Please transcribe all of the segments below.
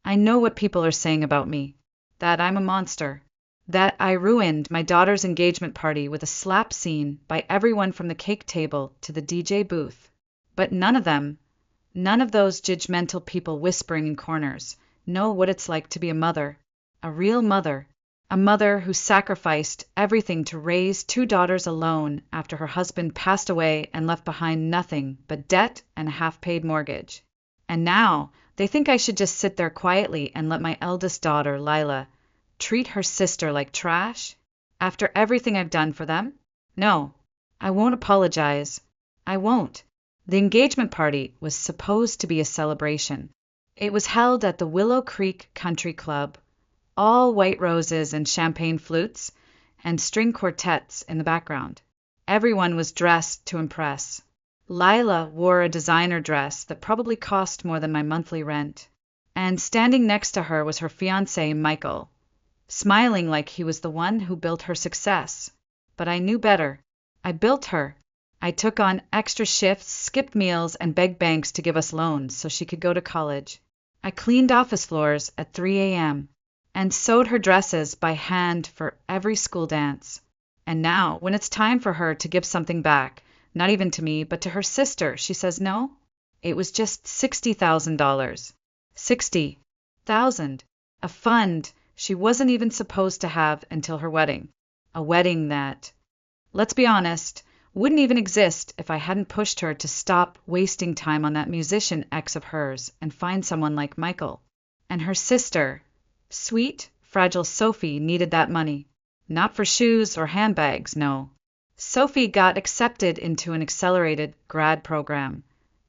I know what people are saying about me, that I'm a monster, that I ruined my daughter's engagement party with a slap scene by everyone from the cake table to the DJ booth. But none of those judgmental people whispering in corners, know what it's like to be a mother, a real mother, a mother who sacrificed everything to raise two daughters alone after her husband passed away and left behind nothing but debt and a half-paid mortgage. And now they think I should just sit there quietly and let my eldest daughter, Lila, treat her sister like trash? After everything I've done for them? No, I won't apologize. I won't. The engagement party was supposed to be a celebration. It was held at the Willow Creek Country Club, all white roses and champagne flutes, and string quartets in the background. Everyone was dressed to impress. Lila wore a designer dress that probably cost more than my monthly rent. And standing next to her was her fiancé, Michael, smiling like he was the one who built her success. But I knew better. I built her. I took on extra shifts, skipped meals, and begged banks to give us loans so she could go to college. I cleaned office floors at 3 a.m. and sewed her dresses by hand for every school dance. And now, when it's time for her to give something back, not even to me, but to her sister, she says no? It was just $60,000. 60,000. A fund she wasn't even supposed to have until her wedding. A wedding that, let's be honest, wouldn't even exist if I hadn't pushed her to stop wasting time on that musician ex of hers and find someone like Michael. And her sister, sweet, fragile Sophie, needed that money. Not for shoes or handbags, no. Sophie got accepted into an accelerated grad program,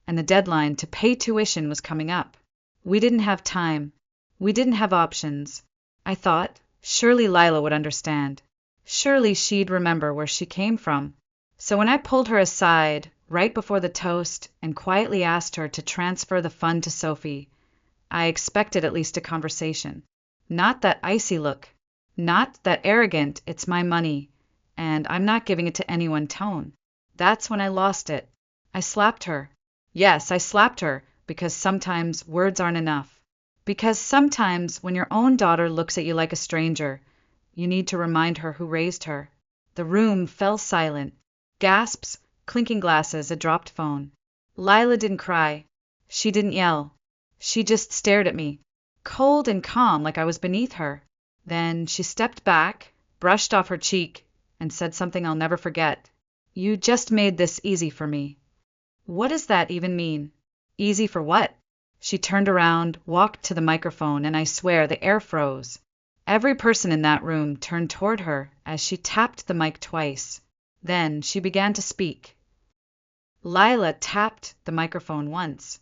and the deadline to pay tuition was coming up. We didn't have time. We didn't have options. I thought, surely Lila would understand. Surely she'd remember where she came from. So when I pulled her aside right before the toast and quietly asked her to transfer the fund to Sophie, I expected at least a conversation. Not that icy look. Not that arrogant, it's my money, and I'm not giving it to anyone tone. That's when I lost it. I slapped her. Yes, I slapped her, because sometimes words aren't enough. Because sometimes when your own daughter looks at you like a stranger, you need to remind her who raised her. The room fell silent. Gasps, clinking glasses, a dropped phone. Lila didn't cry. She didn't yell. She just stared at me, cold and calm like I was beneath her. Then she stepped back, brushed off her cheek, and said something I'll never forget. You just made this easy for me. What does that even mean? Easy for what? She turned around, walked to the microphone, and I swear the air froze. Every person in that room turned toward her as she tapped the mic twice. Then she began to speak. Lila tapped the microphone once.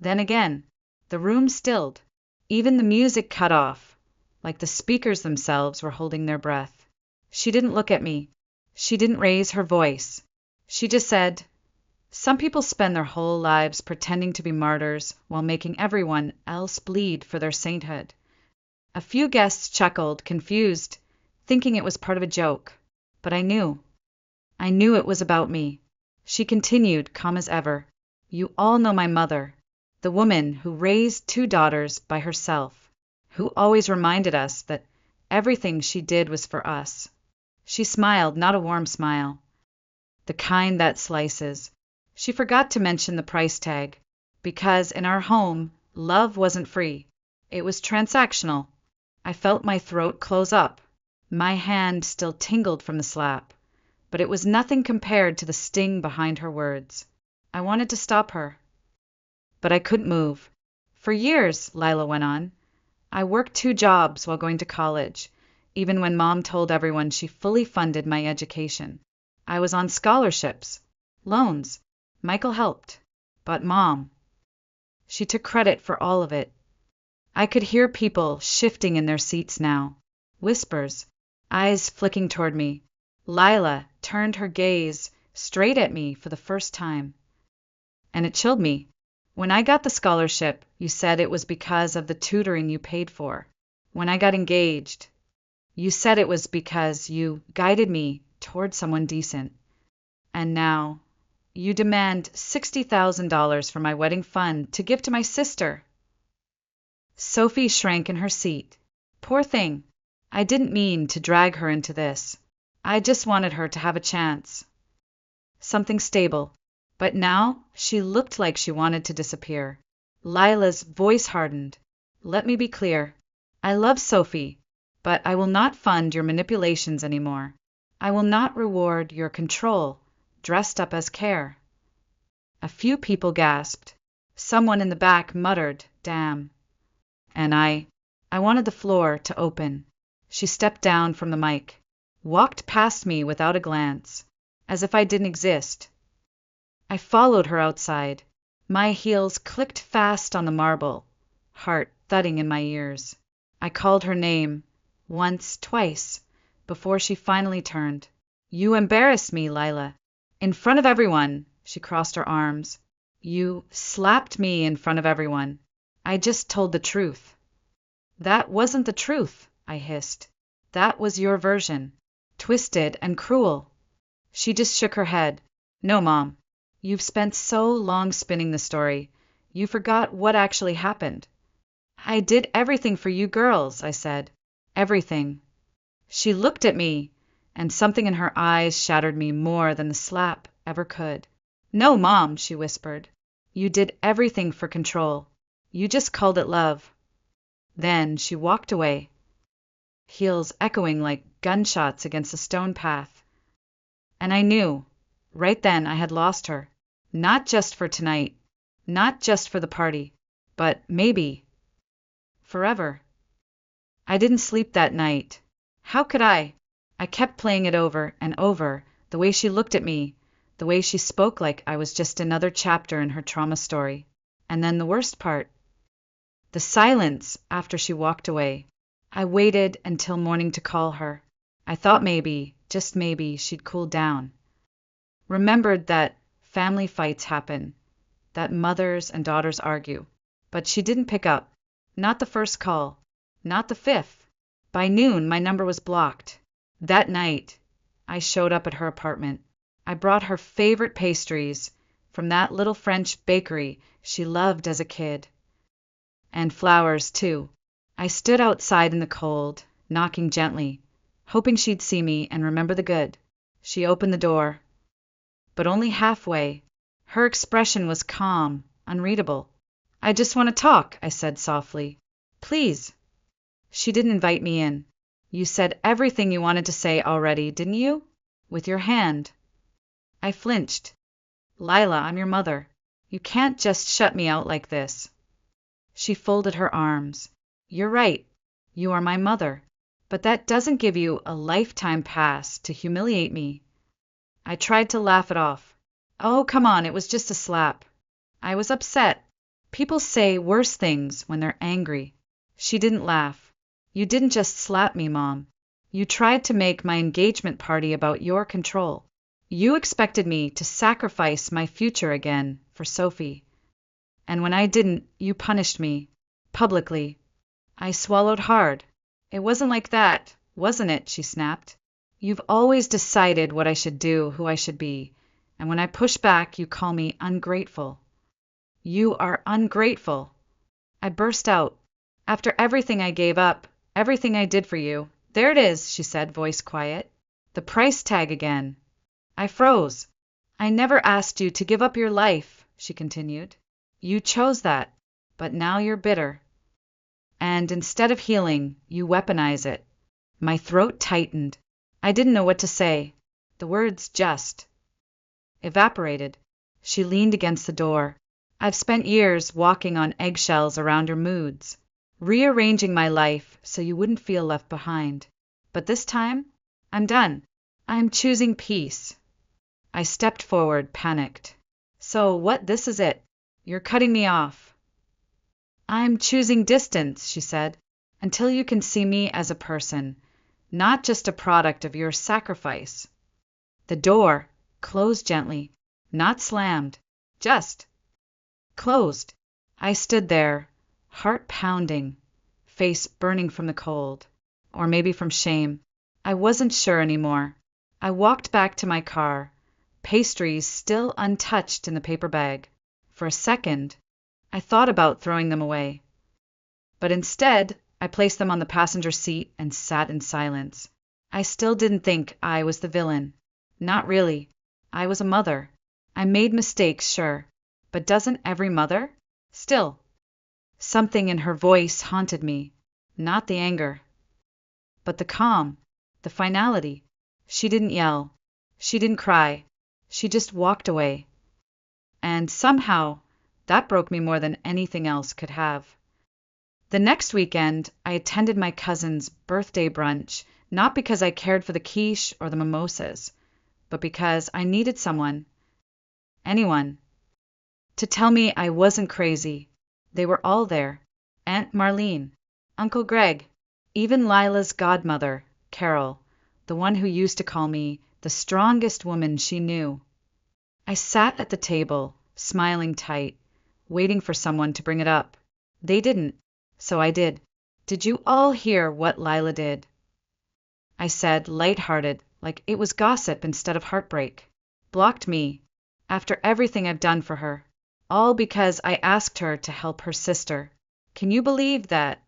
Then again. The room stilled. Even the music cut off, like the speakers themselves were holding their breath. She didn't look at me. She didn't raise her voice. She just said, "Some people spend their whole lives pretending to be martyrs while making everyone else bleed for their sainthood." A few guests chuckled, confused, thinking it was part of a joke. But I knew. I knew it was about me. She continued, calm as ever. "You all know my mother, the woman who raised two daughters by herself, who always reminded us that everything she did was for us." She smiled, not a warm smile, the kind that slices. She forgot to mention the price tag, because in our home, love wasn't free. It was transactional. I felt my throat close up. My hand still tingled from the slap, but it was nothing compared to the sting behind her words. I wanted to stop her, but I couldn't move. For years, Lila went on, I worked 2 jobs while going to college, even when Mom told everyone she fully funded my education. I was on scholarships, loans. Michael helped. But Mom, she took credit for all of it. I could hear people shifting in their seats now. Whispers, eyes flicking toward me. Lila turned her gaze straight at me for the first time. And it chilled me. When I got the scholarship, you said it was because of the tutoring you paid for. When I got engaged, you said it was because you guided me toward someone decent. And now, you demand $60,000 for my wedding fund to give to my sister. Sophie shrank in her seat. Poor thing. I didn't mean to drag her into this. I just wanted her to have a chance. Something stable. But now she looked like she wanted to disappear. Lila's voice hardened. Let me be clear. I love Sophie, but I will not fund your manipulations anymore. I will not reward your control, dressed up as care. A few people gasped. Someone in the back muttered, damn. And I wanted the floor to open. She stepped down from the mic, walked past me without a glance, as if I didn't exist. I followed her outside. My heels clicked fast on the marble, heart thudding in my ears. I called her name, once, twice, before she finally turned. You embarrassed me, Lila. In front of everyone, she crossed her arms. You slapped me in front of everyone. I just told the truth. That wasn't the truth, I hissed. That was your version. Twisted and cruel. She just shook her head. No, Mom. You've spent so long spinning the story, you forgot what actually happened. I did everything for you girls, I said. Everything. She looked at me, and something in her eyes shattered me more than the slap ever could. No, Mom, she whispered. You did everything for control. You just called it love. Then she walked away, heels echoing like gunshots against a stone path. And I knew, right then, I had lost her. Not just for tonight, not just for the party, but maybe forever. I didn't sleep that night. How could I? I kept playing it over and over, the way she looked at me, the way she spoke like I was just another chapter in her trauma story. And then the worst part. The silence after she walked away. I waited until morning to call her. I thought maybe, just maybe, she'd cool down. Remembered that family fights happen, that mothers and daughters argue. But she didn't pick up. Not the first call. Not the fifth. By noon, my number was blocked. That night, I showed up at her apartment. I brought her favorite pastries from that little French bakery she loved as a kid. And flowers, too. I stood outside in the cold, knocking gently, hoping she'd see me and remember the good. She opened the door. But only halfway. Her expression was calm, unreadable. I just want to talk, I said softly. Please. She didn't invite me in. You said everything you wanted to say already, didn't you? With your hand. I flinched. Lila, I'm your mother. You can't just shut me out like this. She folded her arms. You're right. You are my mother. But that doesn't give you a lifetime pass to humiliate me. I tried to laugh it off. Oh, come on, it was just a slap. I was upset. People say worse things when they're angry. She didn't laugh. You didn't just slap me, Mom. You tried to make my engagement party about your control. You expected me to sacrifice my future again for Sophie. And when I didn't, you punished me. Publicly. I swallowed hard. It wasn't like that, wasn't it? She snapped. You've always decided what I should do, who I should be. And when I push back, you call me ungrateful. You are ungrateful. I burst out. After everything I gave up, everything I did for you. There it is, she said, voice quiet. The price tag again. I froze. I never asked you to give up your life, she continued. You chose that, but now you're bitter. And instead of healing, you weaponize it. My throat tightened. I didn't know what to say. The words just evaporated. She leaned against the door. I've spent years walking on eggshells around your moods, rearranging my life so you wouldn't feel left behind. But this time, I'm done. I'm choosing peace. I stepped forward, panicked. So what? This is it. You're cutting me off. I'm choosing distance, she said, until you can see me as a person, not just a product of your sacrifice. The door closed gently, not slammed, just closed. I stood there, heart pounding, face burning from the cold, or maybe from shame. I wasn't sure anymore. I walked back to my car, pastries still untouched in the paper bag. For a second, I thought about throwing them away. But instead, I placed them on the passenger seat and sat in silence. I still didn't think I was the villain. Not really. I was a mother. I made mistakes, sure. But doesn't every mother? Still. Something in her voice haunted me. Not the anger, but the calm, the finality. She didn't yell. She didn't cry. She just walked away. And somehow, that broke me more than anything else could have. The next weekend, I attended my cousin's birthday brunch, not because I cared for the quiche or the mimosas, but because I needed someone, anyone, to tell me I wasn't crazy. They were all there. Aunt Marlene, Uncle Greg, even Lila's godmother, Carol, the one who used to call me the strongest woman she knew. I sat at the table, smiling tight, waiting for someone to bring it up. They didn't, so I did. Did you all hear what Lila did? I said, light-hearted, like it was gossip instead of heartbreak. Blocked me, after everything I've done for her. All because I asked her to help her sister. Can you believe that?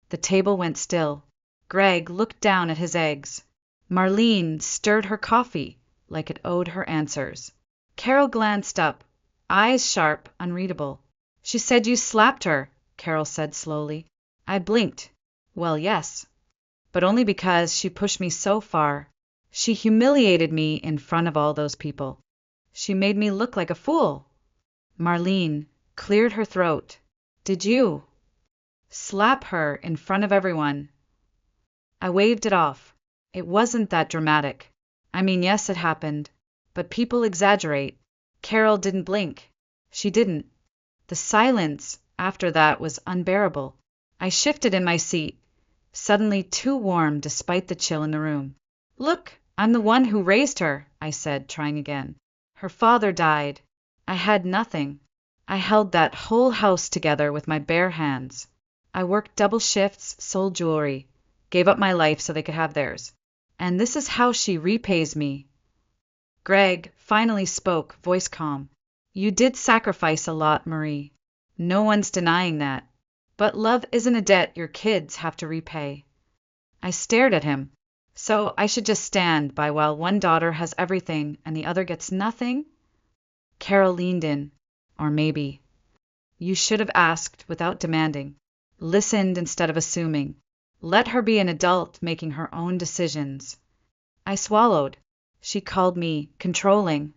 The table went still. Greg looked down at his eggs. Marlene stirred her coffee, like it owed her answers. Carol glanced up, eyes sharp, unreadable. She said you slapped her, Carol said slowly. I blinked. Well, yes. But only because she pushed me so far. She humiliated me in front of all those people. She made me look like a fool. Marlene cleared her throat. Did you slap her in front of everyone? I waved it off. It wasn't that dramatic. I mean, yes, it happened. But people exaggerate. Carol didn't blink. She didn't. The silence after that was unbearable. I shifted in my seat, suddenly too warm despite the chill in the room. Look, I'm the one who raised her, I said, trying again. Her father died. I had nothing. I held that whole house together with my bare hands. I worked double shifts, sold jewelry, gave up my life so they could have theirs. And this is how she repays me. Greg finally spoke, voice calm. You did sacrifice a lot, Marie. No one's denying that. But love isn't a debt your kids have to repay. I stared at him. So I should just stand by while one daughter has everything and the other gets nothing? Carol leaned in. Or maybe. You should have asked without demanding. Listened instead of assuming. Let her be an adult making her own decisions. I swallowed. She called me controlling.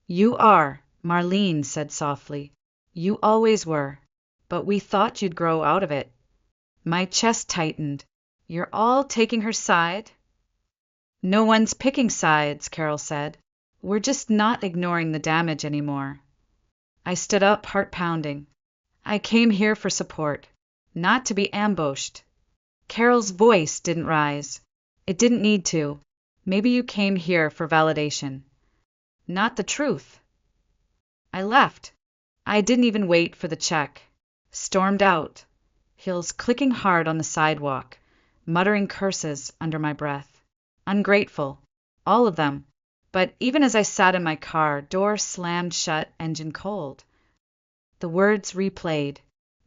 You are, Marlene said softly. You always were. But we thought you'd grow out of it. My chest tightened. You're all taking her side? No one's picking sides, Carol said. We're just not ignoring the damage anymore. I stood up, heart pounding. I came here for support, not to be ambushed. Carol's voice didn't rise. It didn't need to. Maybe you came here for validation. Not the truth. I left. I didn't even wait for the check. Stormed out, heels clicking hard on the sidewalk, muttering curses under my breath. Ungrateful. All of them. But even as I sat in my car, door slammed shut, engine cold. The words replayed,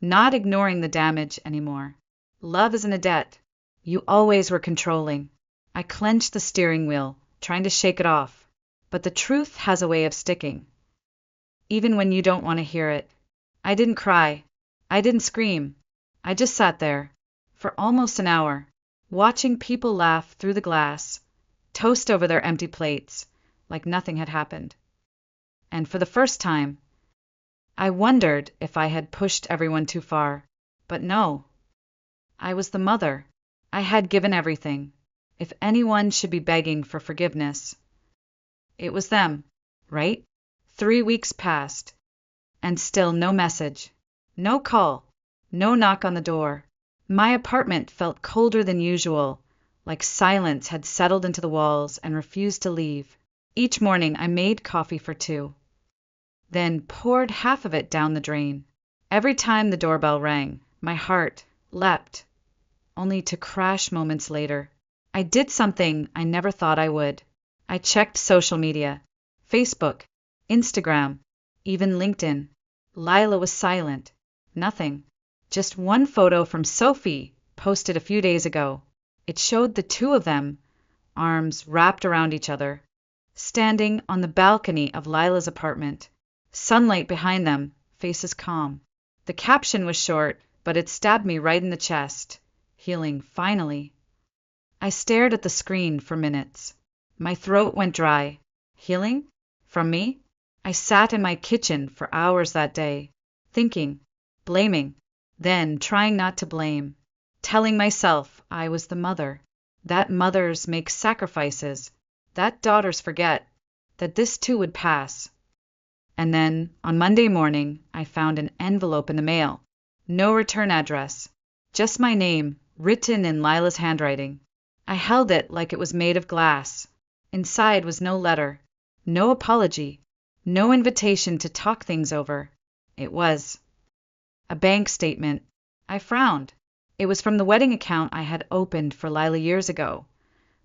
not ignoring the damage anymore. Love isn't a debt. You always were controlling. I clenched the steering wheel, trying to shake it off. But the truth has a way of sticking. Even when you don't want to hear it. I didn't cry. I didn't scream. I just sat there, for almost an hour, watching people laugh through the glass, toast over their empty plates, like nothing had happened. And for the first time, I wondered if I had pushed everyone too far. But no. I was the mother. I had given everything. If anyone should be begging for forgiveness, it was them, right? 3 weeks passed, and still no message, no call, no knock on the door. My apartment felt colder than usual, like silence had settled into the walls and refused to leave. Each morning I made coffee for 2, then poured half of it down the drain. Every time the doorbell rang, my heart leapt, only to crash moments later. I did something I never thought I would. I checked social media, Facebook, Instagram, even LinkedIn. Lila was silent. Nothing. Just one photo from Sophie, posted a few days ago. It showed the two of them, arms wrapped around each other, standing on the balcony of Lila's apartment. Sunlight behind them, faces calm. The caption was short, but it stabbed me right in the chest. Healing, finally. I stared at the screen for minutes. My throat went dry. Healing? From me? I sat in my kitchen for hours that day, thinking, blaming, then trying not to blame, telling myself I was the mother, that mothers make sacrifices, that daughters forget, that this too would pass. And then, on Monday morning, I found an envelope in the mail. No return address, just my name, written in Lila's handwriting. I held it like it was made of glass. Inside was no letter, no apology, no invitation to talk things over. It was a bank statement. I frowned. It was from the wedding account I had opened for Lila years ago,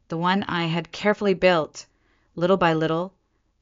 the one I had carefully built, little by little,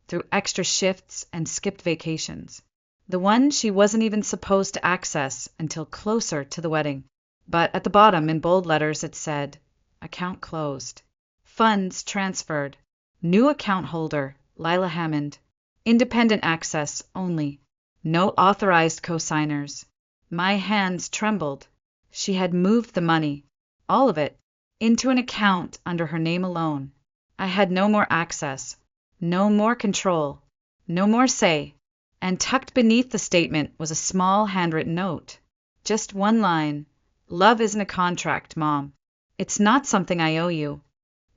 through extra shifts and skipped vacations. The one she wasn't even supposed to access until closer to the wedding. But at the bottom, in bold letters, it said, account closed. Funds transferred. New account holder, Lila Hammond. Independent access only. No authorized co-signers. My hands trembled. She had moved the money, all of it, into an account under her name alone. I had no more access, no more control, no more say. And tucked beneath the statement was a small handwritten note. Just one line. Love isn't a contract, Mom. It's not something I owe you.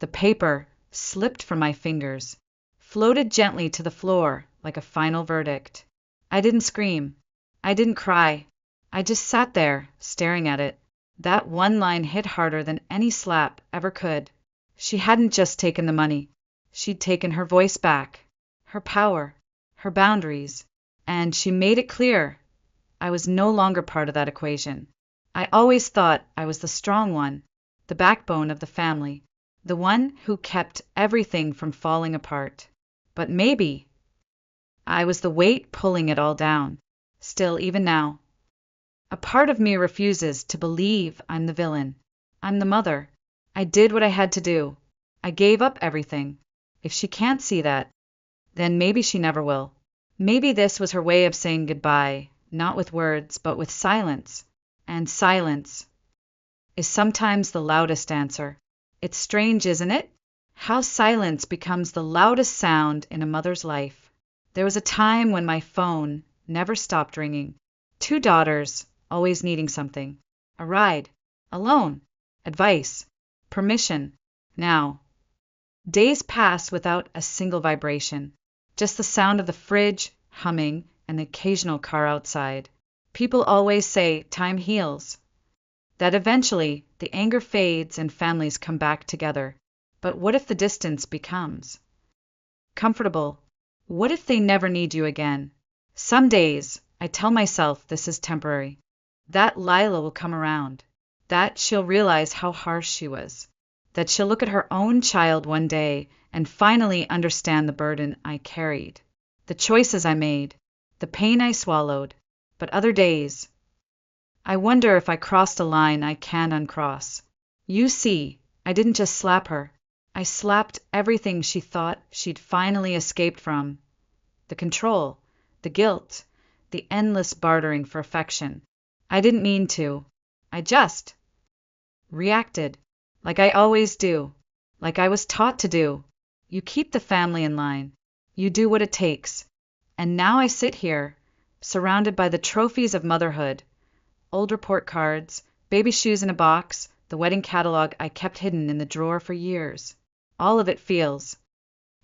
The paper slipped from my fingers, floated gently to the floor like a final verdict. I didn't scream. I didn't cry. I just sat there, staring at it. That one line hit harder than any slap ever could. She hadn't just taken the money. She'd taken her voice back, her power, her boundaries, and she made it clear I was no longer part of that equation. I always thought I was the strong one, the backbone of the family, the one who kept everything from falling apart. But maybe I was the weight pulling it all down. Still, even now, a part of me refuses to believe I'm the villain. I'm the mother. I did what I had to do. I gave up everything. If she can't see that, then maybe she never will. Maybe this was her way of saying goodbye, not with words, but with silence. And silence is sometimes the loudest answer. It's strange, isn't it? How silence becomes the loudest sound in a mother's life. There was a time when my phone never stopped ringing. 2 daughters, always needing something. A ride. Alone. Advice. Permission. Now, days pass without a single vibration. Just the sound of the fridge humming and the occasional car outside. People always say time heals, that eventually the anger fades and families come back together. But what if the distance becomes comfortable? What if they never need you again? Some days I tell myself this is temporary, that Lila will come around, that she'll realize how harsh she was, that she'll look at her own child one day and finally understand the burden I carried, the choices I made, the pain I swallowed. But other days, I wonder if I crossed a line I can't uncross. You see, I didn't just slap her. I slapped everything she thought she'd finally escaped from. The control, the guilt, the endless bartering for affection. I didn't mean to. I just reacted, like I always do, like I was taught to do. You keep the family in line. You do what it takes. And now I sit here, surrounded by the trophies of motherhood, old report cards, baby shoes in a box, the wedding catalog I kept hidden in the drawer for years. All of it feels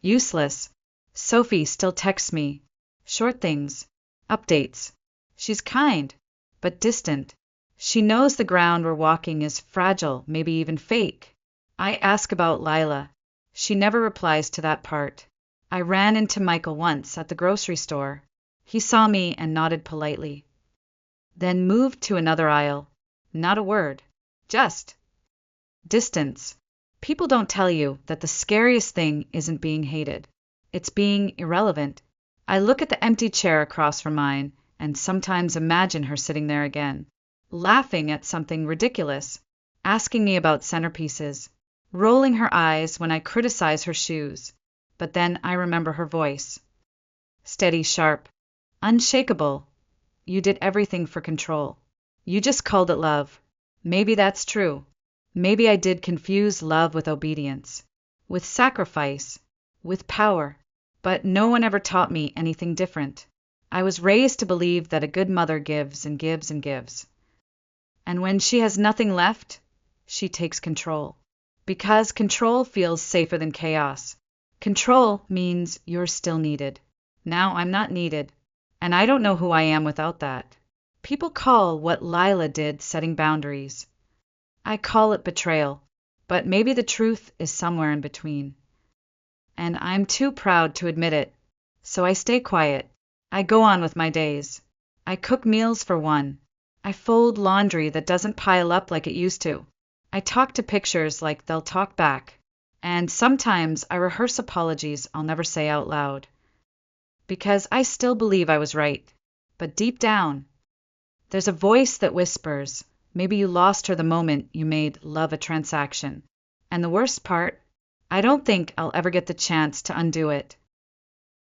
useless. Sophie still texts me. Short things. Updates. She's kind, but distant. She knows the ground we're walking is fragile, maybe even fake. I ask about Lila. She never replies to that part. I ran into Michael once at the grocery store. He saw me and nodded politely, then moved to another aisle. Not a word. Just distance. People don't tell you that the scariest thing isn't being hated. It's being irrelevant. I look at the empty chair across from mine and sometimes imagine her sitting there again. laughing at something ridiculous, asking me about centerpieces, rolling her eyes when I criticize her shoes. But then I remember her voice. Steady, sharp, unshakable. You did everything for control. You just called it love. Maybe that's true. Maybe I did confuse love with obedience, with sacrifice, with power. But no one ever taught me anything different. I was raised to believe that a good mother gives and gives and gives. And when she has nothing left, she takes control. Because control feels safer than chaos. Control means you're still needed. Now I'm not needed, and I don't know who I am without that. People call what Lila did setting boundaries. I call it betrayal, but maybe the truth is somewhere in between. And I'm too proud to admit it, so I stay quiet. I go on with my days. I cook meals for one. I fold laundry that doesn't pile up like it used to. I talk to pictures like they'll talk back. And sometimes I rehearse apologies I'll never say out loud. Because I still believe I was right. But deep down, there's a voice that whispers, maybe you lost her the moment you made love a transaction. And the worst part, I don't think I'll ever get the chance to undo it.